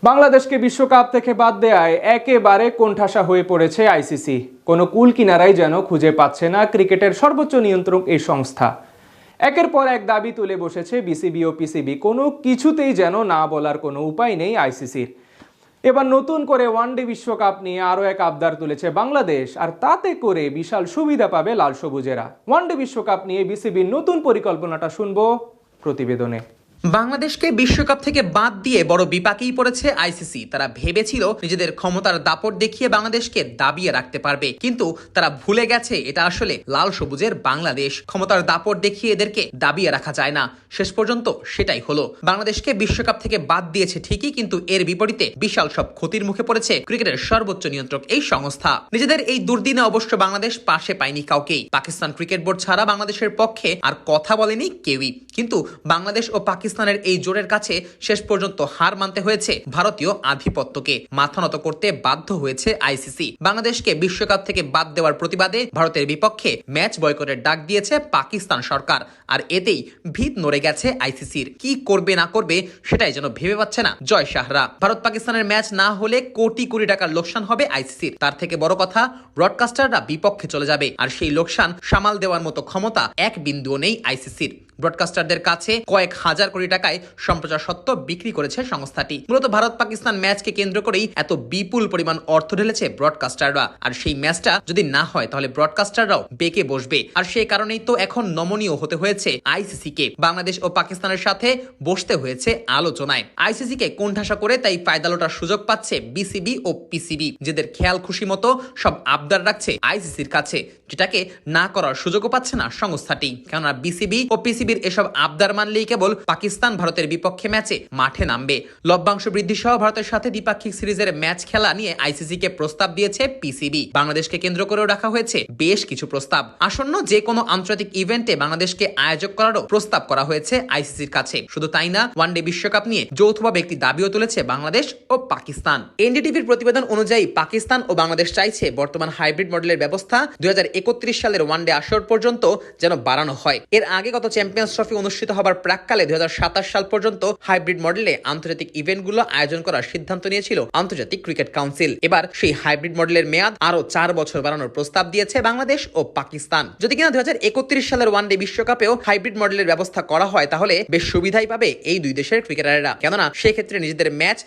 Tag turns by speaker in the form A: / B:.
A: বাংলাদেশকে বিশ্বকাপ থেকে বাদ দেয়ায় একেবারে কোণঠাসা হয়ে পড়েছে আইসিসি। কোনো কুল কিনারাই যেন খুঁজে পাচ্ছে না ক্রিকেটের সর্বোচ্চ নিয়ন্ত্রক এই সংস্থা। একের পর এক দাবি তুলে বসেছে বিসিবি ও পিসিবি, কোনো কিছুতেই যেন না বলার কোনো উপায় নেই আইসিসির। এবার নতুন করে ওয়ানডে বিশ্বকাপ নিয়ে আরও এক আবদার তুলেছে বাংলাদেশ, আর তাতে করে বিশাল সুবিধা পাবে লাল সবুজেরা। ওয়ানডে বিশ্বকাপ নিয়ে বিসিবির নতুন পরিকল্পনাটা শুনবো প্রতিবেদনে।
B: বাংলাদেশকে বিশ্বকাপ থেকে বাদ দিয়ে বড় বিপাকেই পড়েছে আইসিসি। তারা ভেবেছিল নিজেদের ক্ষমতার দাপট দেখিয়ে বাংলাদেশকে দাবিয়ে রাখতে পারবে, কিন্তু তারা ভুলে গেছে এটা আসলে লাল সবুজের বাংলাদেশ। ক্ষমতার দাপট দেখিয়ে এদেরকে দাবিয়ে রাখা যায় না। শেষ পর্যন্ত সেটাই হলো। বাংলাদেশকে বিশ্বকাপ থেকে বাদ দিয়েছে ঠিকই, কিন্তু এর বিপরীতে বিশাল সব ক্ষতির মুখে পড়েছে ক্রিকেটের সর্বোচ্চ নিয়ন্ত্রক এই সংস্থা। নিজেদের এই দুর্দিনে অবশ্য বাংলাদেশ পাশে পায়নি কাউকেই। পাকিস্তান ক্রিকেট বোর্ড ছাড়া বাংলাদেশের পক্ষে আর কথা বলেনি কেউই। কিন্তু বাংলাদেশ ও পাকিস্তানের এই জোরের কাছে শেষ পর্যন্ত হার মানতে হয়েছে ভারতীয় আধিপত্যকে। মাথা নত করতে বাধ্য হয়েছে আইসিসি। বাংলাদেশকে বিশ্বকাপ থেকে বাদ দেওয়ার প্রতিবাদে ভারতের বিপক্ষে ম্যাচ বয়কটের ডাক দিয়েছে পাকিস্তান সরকার। আর এতেই ভিত নড়ে গেছে আইসিসির। কি করবে না করবে সেটাই যেন ভেবে পাচ্ছে না জয় শাহরা। ভারত পাকিস্তানের ম্যাচ না হলে কোটি কোটি টাকার লোকসান হবে আইসিসির। তার থেকে বড় কথা, ব্রডকাস্টাররা বিপক্ষে চলে যাবে, আর সেই লোকসান সামাল দেওয়ার মতো ক্ষমতা এক বিন্দুও নেই আইসিসির। ব্রডকাস্টারদের কাছে কয়েক হাজার কোটি টাকায় সম্প্রচার সত্ত্ব বিক্রি করেছে সংস্থাটি। মূলত ভারত পাকিস্তান ম্যাচকে কেন্দ্র করেই এত বিপুল পরিমাণ অর্থ ঢেলেছে ব্রডকাস্টাররা। আর সেই ম্যাচটা যদি না হয় তাহলে ব্রডকাস্টাররাও বেঁকে বসবে। আর সেই কারণেই তো এখন নমনীয় হতে হয়েছে আইসিসিকে। বাংলাদেশ ও পাকিস্তানের সাথে বসতে হয়েছে আলোচনায়। আইসিসিকে কোণঠাসা করে তাই ফায়দা লোটার সুযোগ পাচ্ছে বিসিবি ও পিসিবি, যাদের খেয়াল খুশি মতো সব আবদার রাখছে আইসিসির কাছে, যেটাকে না করার সুযোগও পাচ্ছে না সংস্থাটি। কেননা বিসিবি ও পিসিবির এসব আবদার মানলেই কেবল পাকিস্তান ভারতের বিপক্ষে ম্যাচে মাঠে নামবে। লভ্যাংশ বৃদ্ধি সহ ভারতের সাথে দ্বিপাক্ষিক সিরিজের ম্যাচ খেলা নিয়ে আইসিসি কে প্রস্তাব দিয়েছে পিসিবি। বাংলাদেশকে কেন্দ্র করেও রাখা হয়েছে বেশ কিছু প্রস্তাব। আসন্ন যে কোনো আন্তর্জাতিক ইভেন্টে বাংলাদেশকে আয়োজক করারও প্রস্তাব করা হয়েছে আইসিসির কাছে। শুধু তাই না, ওয়ানডে বিশ্বকাপ নিয়ে যৌথভাবে একটি দাবিও তুলেছে বাংলাদেশ ও পাকিস্তান। এনডিটিভির প্রতিবেদন অনুযায়ী পাকিস্তান ও বাংলাদেশ চাইছে বর্তমান হাইব্রিড মডেলের ব্যবস্থা 2031 সালের ওয়ানডে আসর পর্যন্ত যেন বাড়ানো হয়। এর আগে গত চ্যাম্পিয়ন্স ট্রফি অনুষ্ঠিত হবার প্রাককালে 2027 সাল পর্যন্ত হাইব্রিড মডেলে আন্তর্জাতিক ইভেন্টগুলো আয়োজন করার সিদ্ধান্ত নিয়েছিল আন্তর্জাতিক ক্রিকেট কাউন্সিল। এবার সেই হাইব্রিড মডেলের মেয়াদ আরো 4 বছর বাড়ানোর প্রস্তাব দিয়েছে বাংলাদেশ ও পাকিস্তান। যদি কিনা 2031 সালের ওয়ানডে বিশ্বকাপেও হাইব্রিড মডেলের ব্যবস্থা করা হয়, তাহলে বেশ সুবিধাই পাবে এই দুই দেশের ক্রিকেটাররা। কেননা সেক্ষেত্রে নিজেদের ম্যাচ